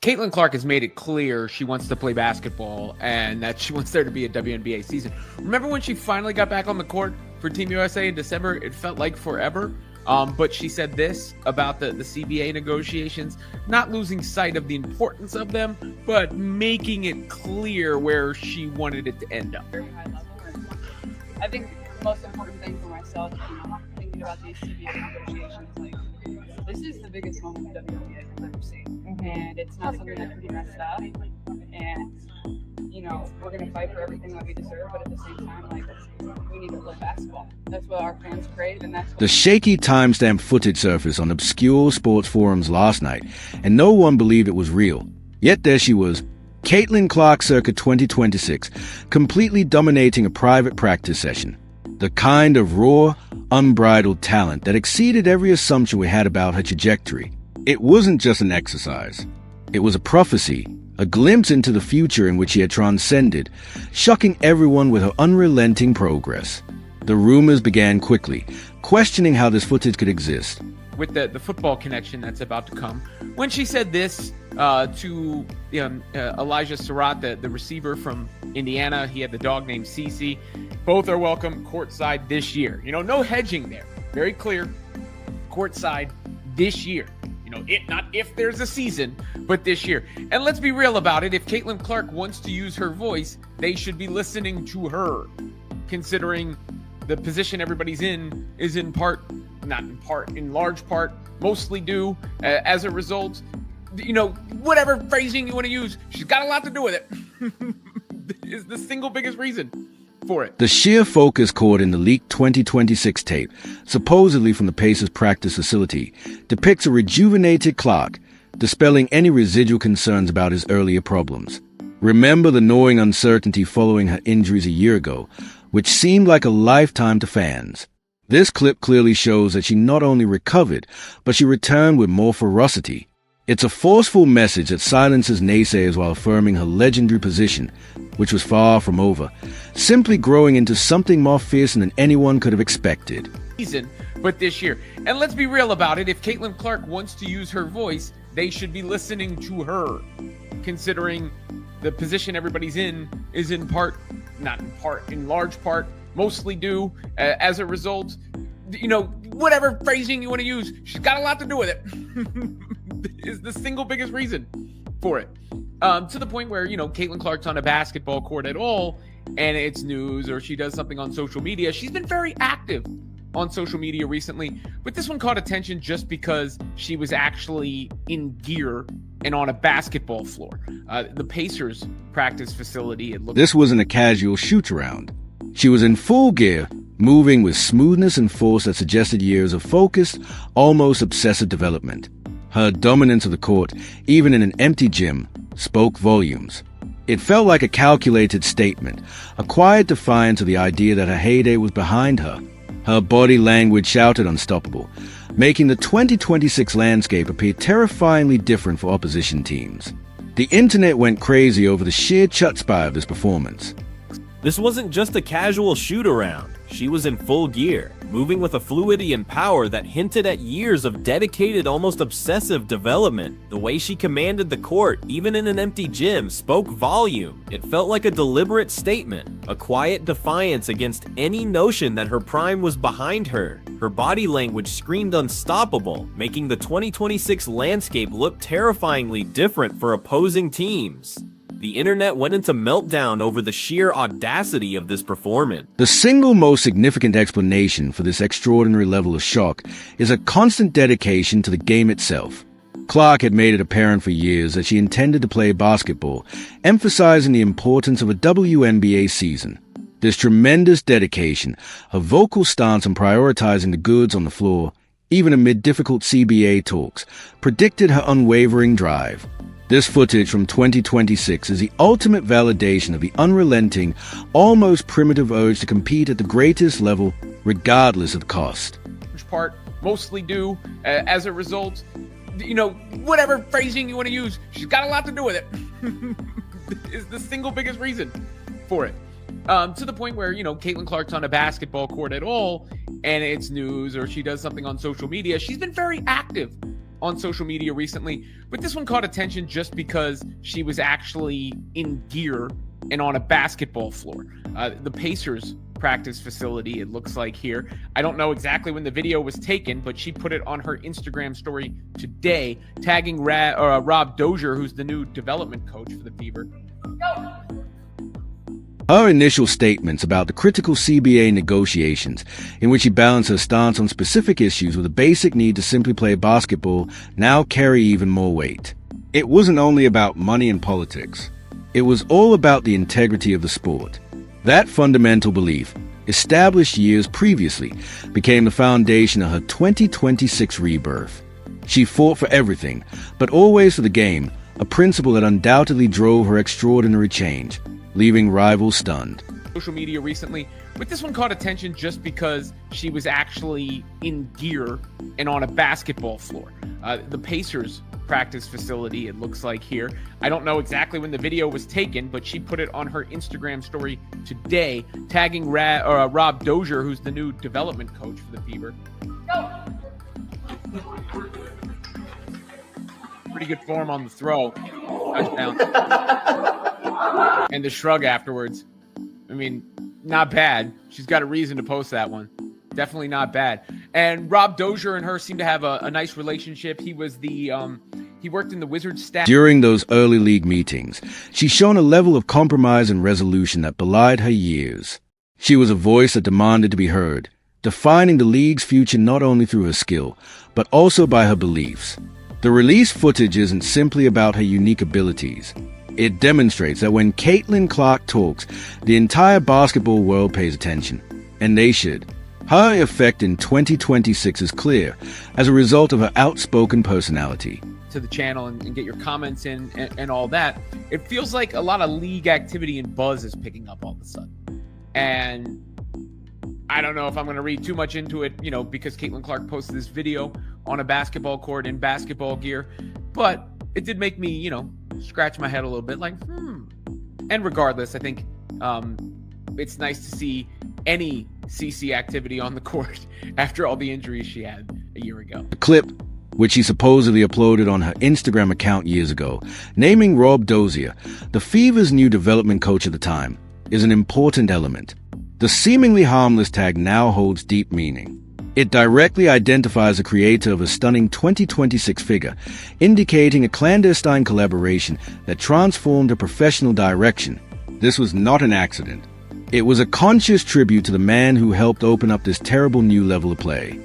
Caitlin Clark has made it clear she wants to play basketball and that she wants there to be a WNBA season. Remember when she finally got back on the court for Team USA in December? It felt like forever. But she said this about the CBA negotiations, not losing sight of the importance of them, but making it clear where she wanted it to end up. Very high level. I think the most important thing for myself, thinking about these CBA negotiations, this is the biggest moment the WNBA has ever seen, and it's not something that can be messed up. And we're gonna fight for everything that we deserve, but at the same time, we need to play basketball. That's what our fans crave, and that's what The shaky timestamp footage surfaced on obscure sports forums last night, and no one believed it was real. Yet there she was, Caitlin Clark circa 2026, completely dominating a private practice session. The kind of raw, unbridled talent that exceeded every assumption we had about her trajectory. It wasn't just an exercise. It was a prophecy, a glimpse into the future in which she had transcended, shocking everyone with her unrelenting progress. The rumors began quickly, questioning how this footage could exist. With the football connection that's about to come, when she said this to Elijah Surratt, the receiver from Indiana, he had the dog named Cece. Both are welcome courtside this year. No hedging there. Very clear, courtside this year. Not if there's a season, but this year. And let's be real about it. If Caitlin Clark wants to use her voice, they should be listening to her, considering the position everybody's in is in large part, mostly due as a result. Whatever phrasing you want to use, she's got a lot to do with it. Is the single biggest reason for it. The sheer focus caught in the leaked 2026 tape, supposedly from the Pacers practice facility, depicts a rejuvenated Clark, dispelling any residual concerns about his earlier problems. Remember the gnawing uncertainty following her injuries a year ago, which seemed like a lifetime to fans. This clip clearly shows that she not only recovered, but she returned with more ferocity. It's a forceful message that silences naysayers while affirming her legendary position, which was far from over, simply growing into something more fearsome than anyone could have expected. But this year. And let's be real about it. If Caitlin Clark wants to use her voice, they should be listening to her, considering the position everybody's in is in large part, mostly due as a result. Whatever phrasing you want to use, she's got a lot to do with it. Is the single biggest reason for it. To the point where, Caitlin Clark's on a basketball court at all, and it's news, or she does something on social media. She's been very active on social media recently, but this one caught attention just because she was actually in gear and on a basketball floor. The Pacers practice facility. This wasn't a casual shoot-around. She was in full gear, moving with smoothness and force that suggested years of focused, almost obsessive development. Her dominance of the court, even in an empty gym, spoke volumes. It felt like a calculated statement, a quiet defiance of the idea that her heyday was behind her. Her body language shouted unstoppable, making the 2026 landscape appear terrifyingly different for opposition teams. The internet went crazy over the sheer chutzpah of this performance. This wasn't just a casual shoot-around. She was in full gear, moving with a fluidity and power that hinted at years of dedicated, almost obsessive development. The way she commanded the court, even in an empty gym, spoke volume. It felt like a deliberate statement, a quiet defiance against any notion that her prime was behind her. Her body language screamed unstoppable, making the 2026 landscape look terrifyingly different for opposing teams. The internet went into meltdown over the sheer audacity of this performance. The single most significant explanation for this extraordinary level of shock is a constant dedication to the game itself. Clark had made it apparent for years that she intended to play basketball, emphasizing the importance of a WNBA season. This tremendous dedication, her vocal stance on prioritizing the goods on the floor, even amid difficult CBA talks, predicted her unwavering drive. This footage from 2026 is the ultimate validation of the unrelenting, almost primitive urge to compete at the greatest level, regardless of the cost. Part mostly due as a result. Whatever phrasing you want to use, she's got a lot to do with it. Is the single biggest reason for it. To the point where, Caitlin Clark's on a basketball court at all, and it's news, or she does something on social media. She's been very active on social media recently, but this one caught attention just because she was actually in gear and on a basketball floor. The Pacers practice facility, it looks like here. I don't know exactly when the video was taken, but she put it on her Instagram story today, tagging Rob Dozier, who's the new development coach for the Fever. Her initial statements about the critical CBA negotiations, in which she balanced her stance on specific issues with a basic need to simply play basketball, now carry even more weight. It wasn't only about money and politics. It was all about the integrity of the sport. That fundamental belief, established years previously, became the foundation of her 2026 rebirth. She fought for everything, but always for the game, a principle that undoubtedly drove her extraordinary change, leaving rivals stunned. Social media recently, but this one caught attention just because she was actually in gear and on a basketball floor. The Pacers practice facility, it looks like here. I don't know exactly when the video was taken, but she put it on her Instagram story today, tagging Rob Dozier, who's the new development coach for the Fever. Pretty good form on the throw. Touchdown. And the shrug afterwards. I mean, not bad. She's got a reason to post that one. Definitely not bad. And Rob Dozier and her seem to have a nice relationship. He was the he worked in the Wizards staff. During those early league meetings, she's shown a level of compromise and resolution that belied her years. She was a voice that demanded to be heard, defining the league's future not only through her skill, but also by her beliefs. The released footage isn't simply about her unique abilities. It demonstrates that when Caitlin Clark talks, the entire basketball world pays attention, and they should. Her effect in 2026 is clear as a result of her outspoken personality. To the channel and get your comments in and all that. It feels like a lot of league activity and buzz is picking up all of a sudden. And I don't know if I'm going to read too much into it, because Caitlin Clark posted this video on a basketball court in basketball gear, but it did make me, scratch my head a little bit like, And regardless, I think it's nice to see any CC activity on the court after all the injuries she had a year ago. The clip, which she supposedly uploaded on her Instagram account years ago, naming Rob Dozier, the Fever's new development coach at the time, is an important element. The seemingly harmless tag now holds deep meaning. It directly identifies the creator of a stunning 2026 figure, indicating a clandestine collaboration that transformed her professional direction. This was not an accident. It was a conscious tribute to the man who helped open up this terrible new level of play.